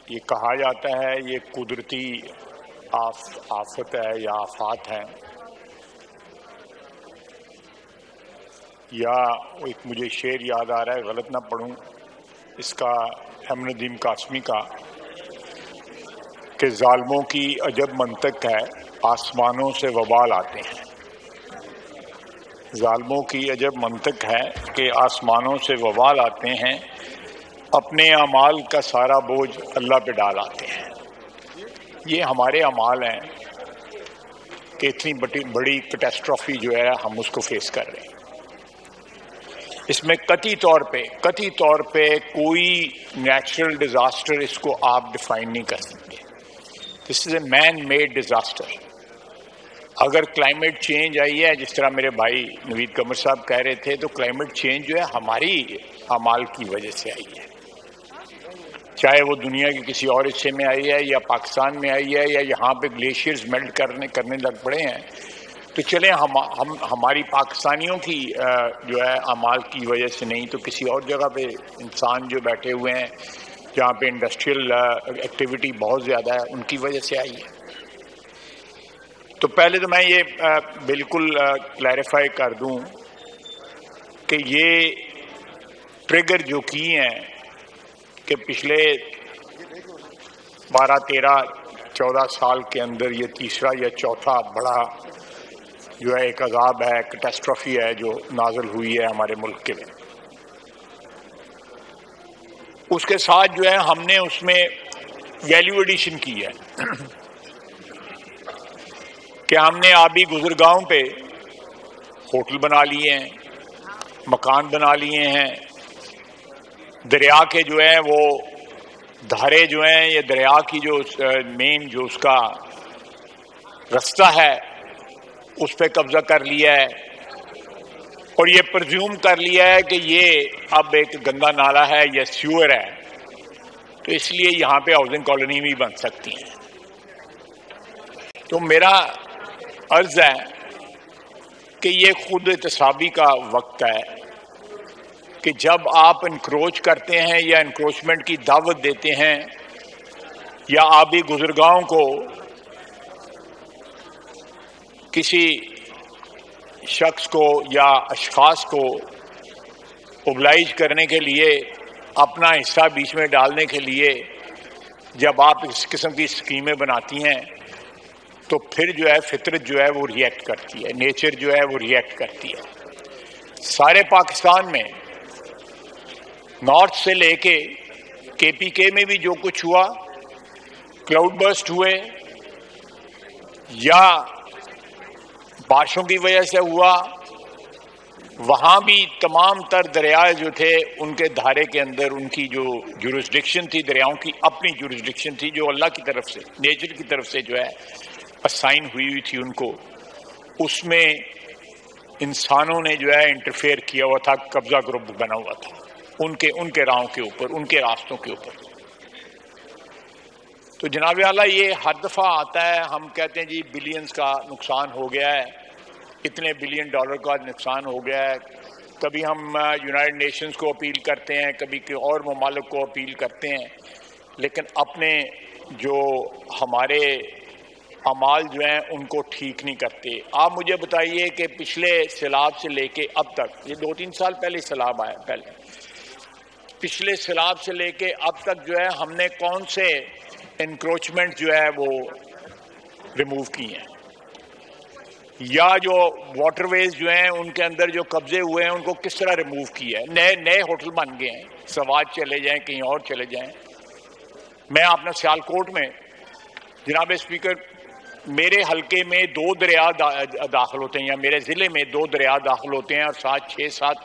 یہ کہا جاتا ہے یہ قدرتی آفت ہے یا آفات ہیں، یا ایک مجھے شعر یاد آ رہا ہے، غلط نہ پڑھوں اس کا، احمد ندیم قاسمی کا، کہ ظالموں کی عجب منطق ہے آسمانوں سے وبال آتے ہیں۔ ظالموں کی عجب منطق ہے کہ آسمانوں سے وبال آتے ہیں، اپنے اعمال کا سارا بوجھ اللہ پہ ڈال آتے ہیں۔ یہ ہمارے اعمال ہیں کہ اتنی بڑی کیٹاسٹرافی جو ہے ہم اس کو فیس کر رہے ہیں۔ اس میں قطعی طور پہ کوئی نیچرل ڈیزاسٹر اس کو آپ ڈیفائن نہیں کر سکتے۔ دس از اے مین میڈ ڈیزاسٹر۔ اگر کلائمیٹ چینج آئی ہے، جس طرح میرے بھائی نوید قمر صاحب کہہ رہے تھے، تو کلائمیٹ چینج جو ہے ہماری اعمال کی وجہ سے آئی ہے، چاہے وہ دنیا کے کسی اور حصے میں آئی ہے یا پاکستان میں آئی ہے یا یہاں پہ گلیشیئرز میلٹ کرنے لگ پڑے ہیں، تو چلیں ہماری پاکستانیوں کی جو ہے اعمال کی وجہ سے نہیں، تو کسی اور جگہ پہ انسان جو بیٹھے ہوئے ہیں جہاں پہ انڈسٹریل ایکٹیویٹی بہت زیادہ ہے، ان کی وجہ سے آئی ہے۔ تو پہلے تو میں یہ بالکل کلیریفائی کر دوں کہ یہ ٹریگر جو کی ہیں کہ پچھلے 12 13 14 سال کے اندر یہ تیسرا یا چوتھا بڑا جو ہے ایک عذاب ہے، کیٹاسٹرافی ہے جو نازل ہوئی ہے ہمارے ملک کے لیے۔ اس کے ساتھ جو ہے ہم نے اس میں ویلیو ایڈیشن کی ہے کہ ہم نے آبی گزرگاہوں پہ ہوٹل بنا لیے ہیں، مکان بنا لیے ہیں، دریا کے جو ہے وہ دھارے جو ہیں، یہ دریا کی جو مین جو اس کا رستہ ہے اس پہ قبضہ کر لیا ہے، اور یہ پرزیوم کر لیا ہے کہ یہ اب ایک گندا نالا ہے یا سیور ہے، تو اس لیے یہاں پہ ہاؤسنگ کالونی بھی بن سکتی ہیں۔ تو میرا عرض ہے کہ یہ خود احتسابی کا وقت ہے کہ جب آپ انکروچ کرتے ہیں یا انکروچمنٹ کی دعوت دیتے ہیں یا آبی گزرگاہوں کو کسی شخص کو یا اشخاص کو اوبلائج کرنے کے لیے، اپنا حصہ بیچ میں ڈالنے کے لیے جب آپ اس قسم کی اسکیمیں بناتی ہیں، تو پھر جو ہے فطرت جو ہے وہ ریئیکٹ کرتی ہے، نیچر جو ہے وہ ریئیکٹ کرتی ہے۔ سارے پاکستان میں نارتھ سے لے کے KPK میں بھی جو کچھ ہوا، کلاؤڈ برسٹ ہوئے یا بارشوں کی وجہ سے ہوا، وہاں بھی تمام تر دریا جو تھے ان کے دھارے کے اندر ان کی جو جورسڈکشن تھی، دریاؤں کی اپنی جورسڈکشن تھی جو اللہ کی طرف سے، نیچر کی طرف سے جو ہے اسائن ہوئی تھی ان کو، اس میں انسانوں نے جو ہے انٹرفیئر کیا ہوا تھا، قبضہ گروپ بنا ہوا تھا ان کے راہوں کے اوپر، ان کے راستوں کے اوپر۔ تو جناب اعلیٰ یہ ہر دفعہ آتا ہے، ہم کہتے ہیں جی بلینز کا نقصان ہو گیا ہے، اتنے بلین ڈالر کا نقصان ہو گیا ہے، کبھی ہم یونائٹڈ نیشنز کو اپیل کرتے ہیں، کبھی اور ممالک کو اپیل کرتے ہیں، لیکن اپنے جو ہمارے اعمال جو ہیں ان کو ٹھیک نہیں کرتے۔ آپ مجھے بتائیے کہ پچھلے سیلاب سے لے کے اب تک، یہ 2-3 سال پہلے سیلاب آیا، پچھلے سیلاب سے لے کے اب تک جو ہے ہم نے کون سے انکروچمنٹ جو ہے وہ ریموو کی ہیں، یا جو واٹر ویز جو ہیں ان کے اندر جو قبضے ہوئے ہیں ان کو کس طرح ریموو کیا ہے۔ نئے ہوٹل بن گئے ہیں، سوات چلے جائیں، کہیں اور چلے جائیں۔ میں اپنا سیالکوٹ میں، جناب اسپیکر، میرے حلقے میں 2 دریا داخل ہوتے ہیں، یا میرے ضلع میں 2 دریا داخل ہوتے ہیں، اور 6-7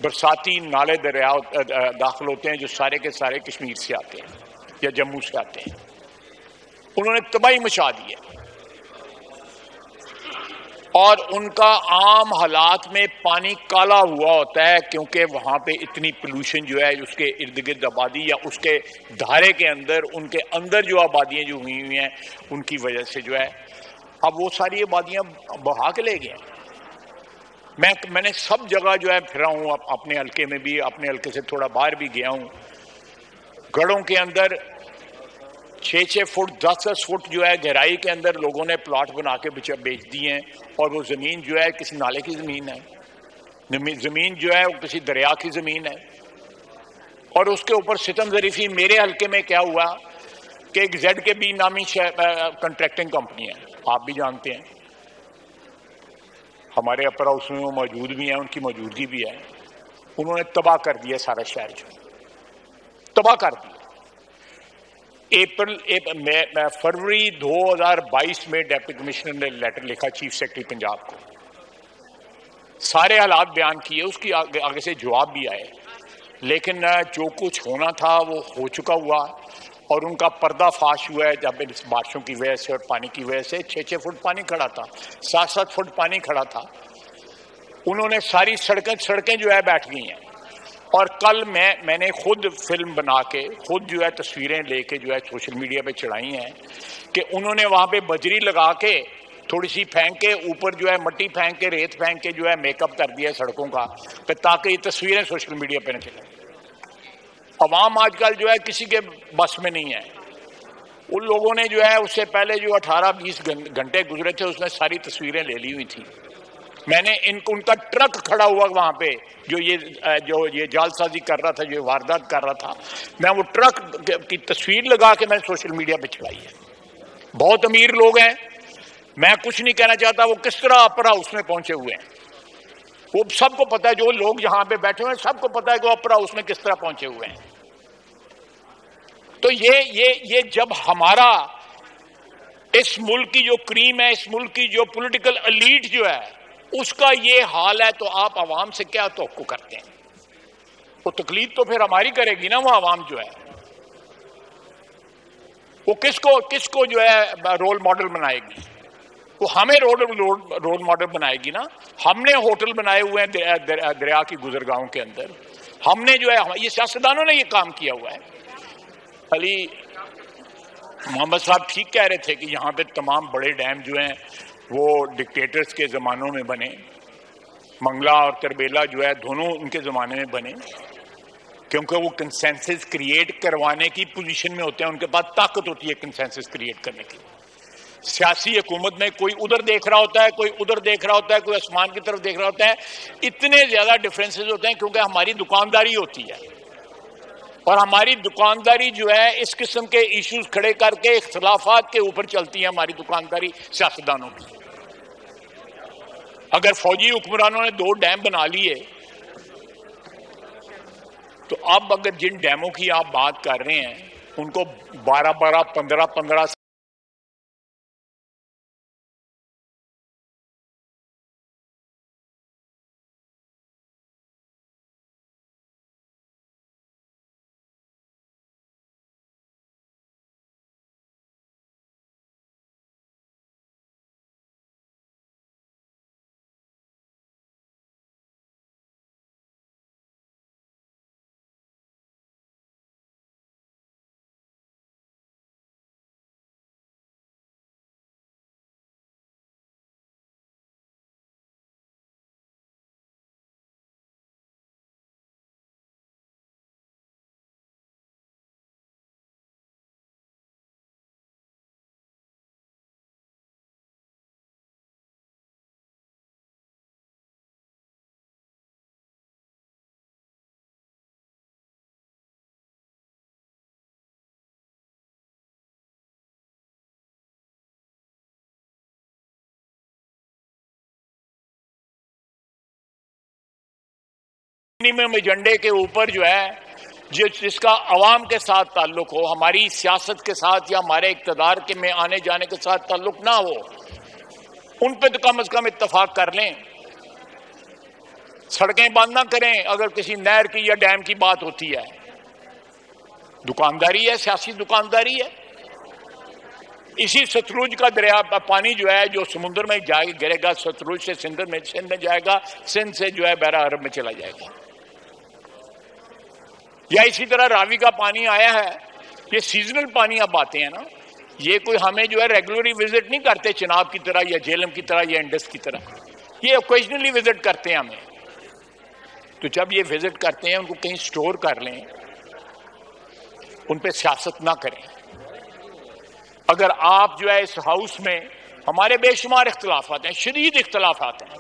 برساتی نالے دریا داخل ہوتے ہیں جو سارے کے سارے کشمیر سے آتے ہیں یا جموں سے آتے ہیں۔ انہوں نے تباہی مچا دی ہے، اور ان کا عام حالات میں پانی کالا ہوا ہوتا ہے، کیونکہ وہاں پہ اتنی پولوشن جو ہے اس کے ارد گرد آبادی یا اس کے دھارے کے اندر، ان کے اندر جو آبادیاں جو ہوئی ہیں ان کی وجہ سے جو ہے اب وہ ساری آبادیاں بہا کے لے گئے ہیں۔ میں نے سب جگہ جو ہے پھرا ہوں، اپنے حلقے میں بھی، اپنے حلقے سے تھوڑا باہر بھی گیا ہوں، گڑھوں کے اندر 6 فٹ 10 فٹ جو ہے گہرائی کے اندر لوگوں نے پلاٹ بنا کے بیچ دیے ہیں، اور وہ زمین جو ہے کسی نالے کی زمین ہے، زمین جو ہے وہ کسی دریا کی زمین ہے. اور اس کے اوپر ستم ظریفی. میرے حلقے میں کیا ہوا کہ ایک زیڈ کے بی نامی کنٹریکٹنگ کمپنی ہے، آپ بھی جانتے ہیں، ہمارے اپر ہاؤس میں وہ موجود بھی ہیں، ان کی موجودگی بھی ہے. انہوں نے تباہ کر دیا سارا شہر، جو تباہ کر دیا. فروری 2022 میں ڈپٹی کمشنر نے لیٹر لکھا چیف سیکرٹری پنجاب کو، سارے حالات بیان کیے، اس کی آگے سے جواب بھی آئے، لیکن جو کچھ ہونا تھا وہ ہو چکا ہوا. اور ان کا پردہ فاش ہوا ہے جب بارشوں کی وجہ سے اور پانی کی وجہ سے. 6 فٹ پانی کھڑا تھا، 7 فٹ پانی کھڑا تھا. انہوں نے ساری سڑکیں جو ہے بیٹھ گئی ہیں. اور کل میں نے خود فلم بنا کے خود جو ہے تصویریں لے کے جو ہے سوشل میڈیا پہ چڑھائی ہیں کہ انہوں نے وہاں پہ بجری لگا کے تھوڑی سی پھینک کے اوپر جو ہے مٹی پھینک کے ریت پھینک کے جو ہے میک اپ کر دیا سڑکوں کا، تاکہ یہ تصویریں سوشل میڈیا پہ نہ چلیں. عوام آج کل جو ہے کسی کے بس میں نہیں ہے. ان لوگوں نے جو ہے اس سے پہلے جو 18-20 گھنٹے گزرے تھے اس نے ساری تصویریں لے لی ہوئی تھی. میں نے ان کا ٹرک کھڑا ہوا وہاں پہ جو یہ جال سازی کر رہا تھا، جو واردات کر رہا تھا، میں وہ ٹرک کی تصویر لگا کے میں سوشل میڈیا پہ چڑھائی ہے. بہت امیر لوگ ہیں، میں کچھ نہیں کہنا چاہتا وہ کس طرح اپر ہاؤس میں پہنچے ہوئے ہیں. وہ سب کو پتا ہے، جو لوگ یہاں پہ بیٹھے ہوئے ہیں سب کو پتا ہے کہ وہ اپر ہاؤس میں کس طرح پہنچے ہوئے ہیں. تو یہ جب ہمارا اس ملک کی جو کریم ہے، اس ملک کی جو پولیٹیکل ایلیٹ جو ہے اس کا یہ حال ہے، تو آپ عوام سے کیا توقع کرتے ہیں؟ وہ تقلید تو پھر ہماری کرے گی نا. وہ عوام جو ہے وہ کس کو جو ہے رول ماڈل بنائے گی؟ وہ ہمیں رول ماڈل بنائے گی نا. ہم نے ہوٹل بنائے ہوئے ہیں دریا کی گزرگاہوں کے اندر. ہم نے جو ہے یہ سیاستدانوں نے یہ کام کیا ہوا ہے. علی محمد صاحب ٹھیک کہہ رہے تھے کہ یہاں پہ تمام بڑے ڈیم جو ہیں وہ ڈکٹیٹرز کے زمانوں میں بنے. منگلا اور تربیلا جو ہے دونوں ان کے زمانے میں بنے، کیونکہ وہ کنسنسس کریٹ کروانے کی پوزیشن میں ہوتے ہیں. ان کے پاس طاقت ہوتی ہے کنسنسس کریٹ کرنے کی. سیاسی حکومت میں کوئی ادھر دیکھ رہا ہوتا ہے، کوئی ادھر دیکھ رہا ہوتا ہے، کوئی آسمان کی طرف دیکھ رہا ہوتا ہے. اتنے زیادہ ڈفرینسز ہوتے ہیں کیونکہ ہماری دکانداری ہوتی ہے، اور ہماری دکانداری جو ہے اس قسم کے ایشوز کھڑے کر کے اختلافات کے اوپر چلتی ہے. ہماری دکانداری سیاستدانوں کی. اگر فوجی حکمرانوں نے 2 ڈیم بنا لیے تو اب اگر جن ڈیموں کی آپ بات کر رہے ہیں ان کو 12 15 ایجنڈے کے اوپر جو ہے جس کا عوام کے ساتھ تعلق ہو، ہماری سیاست کے ساتھ یا ہمارے اقتدار کے میں آنے جانے کے ساتھ تعلق نہ ہو، ان پہ تو کم از کم اتفاق کر لیں. سڑکیں بند نہ کریں اگر کسی نہر کی یا ڈیم کی بات ہوتی ہے. دکانداری ہے، سیاسی دکانداری ہے. اسی ستلج کا دریا پانی جو ہے جو سمندر میں گرے گا، ستلج سے سندھ میں جائے گا، سندھ سے جو ہے بحیرہ عرب میں چلا جائے گا. یا اسی طرح راوی کا پانی آیا ہے، یہ سیزنل پانی اب آتے ہیں نا. یہ کوئی ہمیں جو ہے ریگولرلی وزٹ نہیں کرتے چناب کی طرح یا جہلم کی طرح یا انڈس کی طرح. یہ اوکیجنلی وزٹ کرتے ہیں ہمیں. تو جب یہ وزٹ کرتے ہیں ان کو کہیں سٹور کر لیں، ان پہ سیاست نہ کریں. اگر آپ جو ہے اس ہاؤس میں، ہمارے بے شمار اختلافات ہیں، شدید اختلافات ہیں،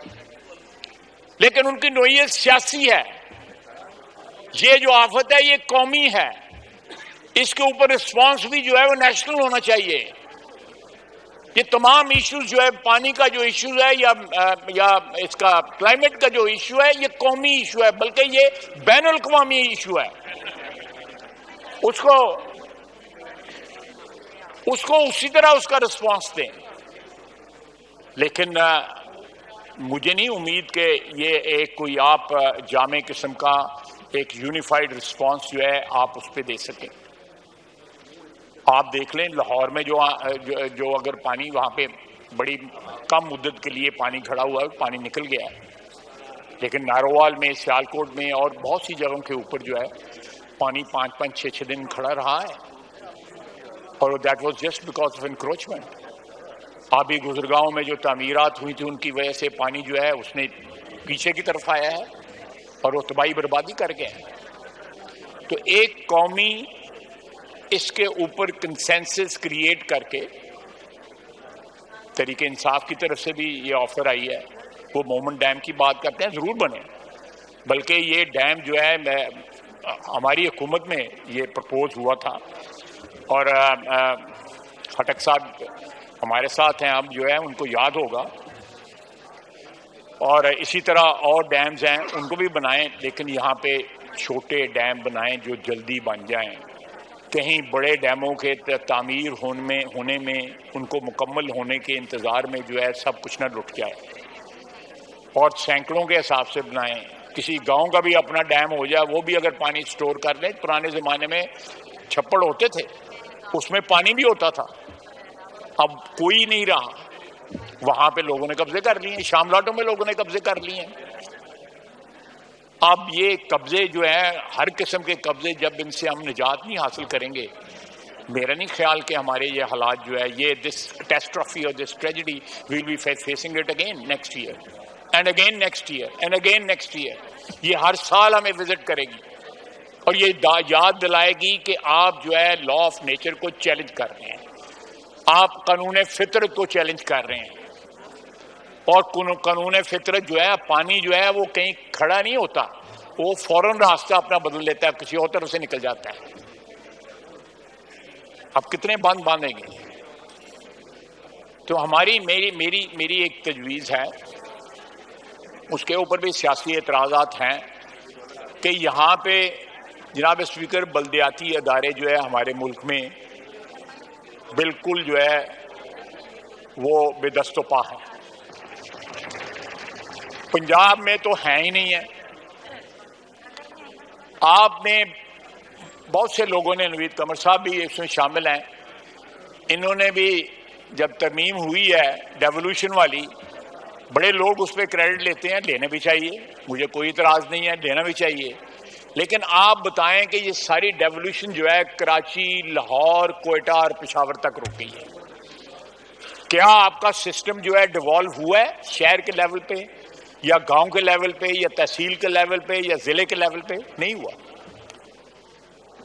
لیکن ان کی نوعیت سیاسی ہے. یہ جو آفت ہے یہ قومی ہے، اس کے اوپر رسپانس بھی جو ہے وہ نیشنل ہونا چاہیے. یہ تمام ایشوز جو ہے، پانی کا جو ایشو ہے یا اس کا کلائمیٹ کا جو ایشو ہے، یہ قومی ایشو ہے، بلکہ یہ بین الاقوامی ایشو ہے. اس کو اسی طرح اس کا رسپانس دیں. لیکن مجھے نہیں امید کہ یہ ایک کوئی آپ جامع قسم کا ایک یونیفائڈ رسپانس جو ہے آپ اس پہ دے سکیں. آپ دیکھ لیں لاہور میں جو اگر پانی وہاں پہ بڑی کم مدت کے لیے پانی کھڑا ہوا ہے، پانی نکل گیا ہے، لیکن نارووال میں، سیالکوٹ میں اور بہت سی جگہوں کے اوپر جو ہے پانی 5-6 دن کھڑا رہا ہے، اور that was just because of encroachment. آبی گزرگاہوں میں جو تعمیرات ہوئی تھی ان کی وجہ سے پانی جو ہے اس نے پیچھے کی طرف آیا ہے اور وہ تباہی بربادی کر گیا ہے. تو ایک قومی اس کے اوپر کنسنسس کریٹ کر کے، تحریک انصاف کی طرف سے بھی یہ آفر آئی ہے، وہ مومن ڈیم کی بات کرتے ہیں، ضرور بنے، بلکہ یہ ڈیم جو ہے ہماری حکومت میں یہ پرپوز ہوا تھا، اور خٹک صاحب ہمارے ساتھ ہیں، اب جو ہے ان کو یاد ہوگا، اور اسی طرح اور ڈیمز ہیں ان کو بھی بنائیں، لیکن یہاں پہ چھوٹے ڈیم بنائیں جو جلدی بن جائیں. کہیں بڑے ڈیموں کے تعمیر ہونے میں ان کو مکمل ہونے کے انتظار میں جو ہے سب کچھ نہ لٹ جائے، اور سینکڑوں کے حساب سے بنائیں. کسی گاؤں کا بھی اپنا ڈیم ہو جائے، وہ بھی اگر پانی سٹور کر لیں. پرانے زمانے میں چھپڑ ہوتے تھے، اس میں پانی بھی ہوتا تھا، اب کوئی نہیں رہا. وہاں پہ لوگوں نے قبضے کر لیے ہیں، شاملاٹوں میں لوگوں نے قبضے کر لیے ہیں. اب یہ قبضے جو ہیں، ہر قسم کے قبضے، جب ان سے ہم نجات نہیں حاصل کریں گے، میرا نہیں خیال کہ ہمارے یہ حالات جو ہے، یہ دس کیٹاسٹرافی اور this tragedy will be facing it again next year and again next year and again next year. یہ ہر سال ہمیں وزٹ کرے گی اور یہ یاد دلائے گی کہ آپ جو ہے لا آف نیچر کو چیلنج کر رہے ہیں، آپ قانون فطرت کو چیلنج کر رہے ہیں. اور قانون فطرت جو ہے، پانی جو ہے وہ کہیں کھڑا نہیں ہوتا، وہ فوراً راستہ اپنا بدل لیتا ہے، کسی اور طرف سے نکل جاتا ہے. اب کتنے باندھ باندھیں گے؟ تو میری ایک تجویز ہے، اس کے اوپر بھی سیاسی اعتراضات ہیں، کہ یہاں پہ جناب اسپیکر بلدیاتی ادارے جو ہے ہمارے ملک میں بالکل جو ہے وہ بے دست و پا ہیں. پنجاب میں تو ہیں ہی نہیں ہے. آپ نے بہت سے لوگوں نے، نوید قمر صاحب بھی اس میں شامل ہیں، انہوں نے بھی جب ترمیم ہوئی ہے ڈیولوشن والی، بڑے لوگ اس پہ کریڈٹ لیتے ہیں، لینے بھی چاہیے، مجھے کوئی اعتراض نہیں ہے، لینا بھی چاہیے. لیکن آپ بتائیں کہ یہ ساری ڈیولوشن جو ہے کراچی، لاہور، کوئٹہ اور پشاور تک رک گئی ہے. کیا آپ کا سسٹم جو ہے ڈیوالو ہوا ہے شہر کے لیول پہ یا گاؤں کے لیول پہ یا تحصیل کے لیول پہ یا ضلع کے لیول پہ؟ نہیں ہوا.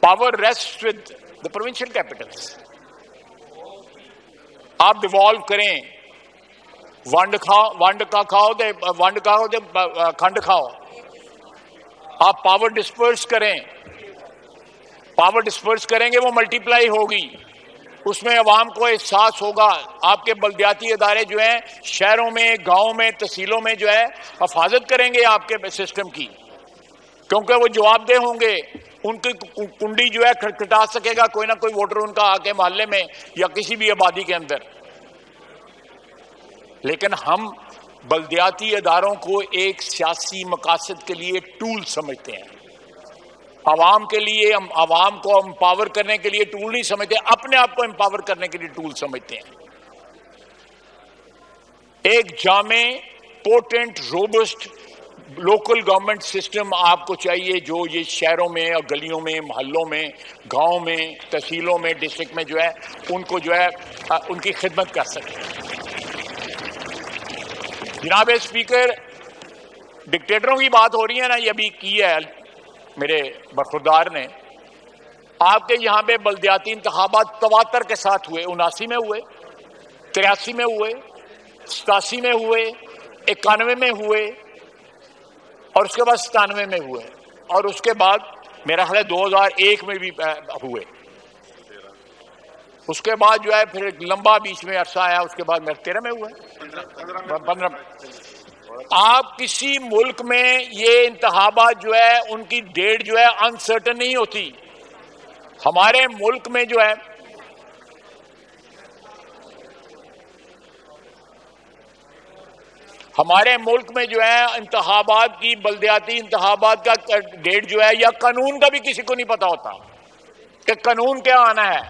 Power rest with the provincial capitals. آپ ڈیوالو کریں، ونڈ کا کھاؤ دے کھنڈ کھاؤ. آپ پاور ڈسپرس کریں، پاور ڈسپرس کریں گے وہ ملٹیپلائی ہوگی، اس میں عوام کو احساس ہوگا. آپ کے بلدیاتی ادارے جو ہیں شہروں میں، گاؤں میں، تحصیلوں میں جو ہے حفاظت کریں گے آپ کے سسٹم کی، کیونکہ وہ جواب دہ ہوں گے. ان کی کنڈی جو ہے کھٹکھٹا سکے گا کوئی نہ کوئی ووٹر ان کا آ کے محلے میں یا کسی بھی آبادی کے اندر. لیکن ہم بلدیاتی اداروں کو ایک سیاسی مقاصد کے لیے ٹول سمجھتے ہیں، عوام کے لیے، ہم عوام کو امپاور کرنے کے لیے ٹول نہیں سمجھتے، اپنے آپ کو امپاور کرنے کے لیے ٹول سمجھتے ہیں. ایک جامع، potent, robust local government system آپ کو چاہیے، جو یہ شہروں میں اور گلیوں میں، محلوں میں، گاؤں میں، تحصیلوں میں، ڈسٹرکٹ میں جو ہے ان کو جو ہے ان کی خدمت کر سکے. جناب اسپیکر، ڈکٹیٹروں کی بات ہو رہی ہے نا، یہ ابھی کی ہے میرے برخوردار نے. آپ کے یہاں پہ بلدیاتی انتخابات تواتر کے ساتھ ہوئے، 79 میں ہوئے، 83 میں ہوئے، 87 میں ہوئے، 91 میں ہوئے، اور اس کے بعد 97 میں ہوئے، اور اس کے بعد میرا خیال ہے 2001 میں بھی ہوئے۔ اس کے بعد جو ہے پھر ایک لمبا بیچ میں عرصہ آیا، اس کے بعد میرے 13 میں ہوئے، 15 میں۔ آپ کسی ملک میں یہ انتخابات جو ہے ان کی ڈیٹ جو ہے انسرٹن نہیں ہوتی۔ ہمارے ملک میں جو ہے انتخابات کی، بلدیاتی انتخابات کا ڈیٹ جو ہے یا قانون کا بھی کسی کو نہیں پتا ہوتا کہ قانون کیا آنا ہے۔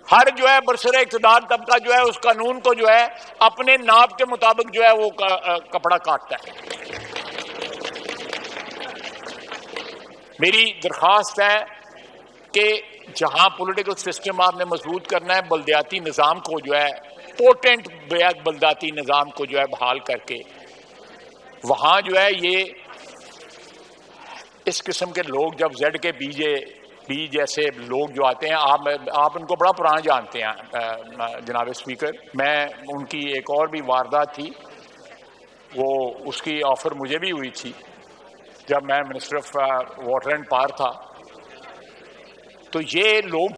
ہر جو ہے برسر اقتدار طبقہ جو ہے اس قانون کو جو ہے اپنے ناپ کے مطابق جو ہے وہ کپڑا کاٹتا ہے۔ میری درخواست ہے کہ جہاں پولیٹیکل سسٹم آپ نے مضبوط کرنا ہے، بلدیاتی نظام کو جو ہے پوٹنٹ بلدیاتی نظام کو جو ہے بحال کر کے وہاں جو ہے یہ اس قسم کے لوگ جب زیڈ کے بی جیسے لوگ جو آتے ہیں، آپ ان کو بڑا پرانا جانتے ہیں جناب اسپیکر۔ میں ان کی ایک اور بھی واردات تھی، وہ اس کی آفر مجھے بھی ہوئی تھی جب میں minister of water and power تھا، تو یہ لوگ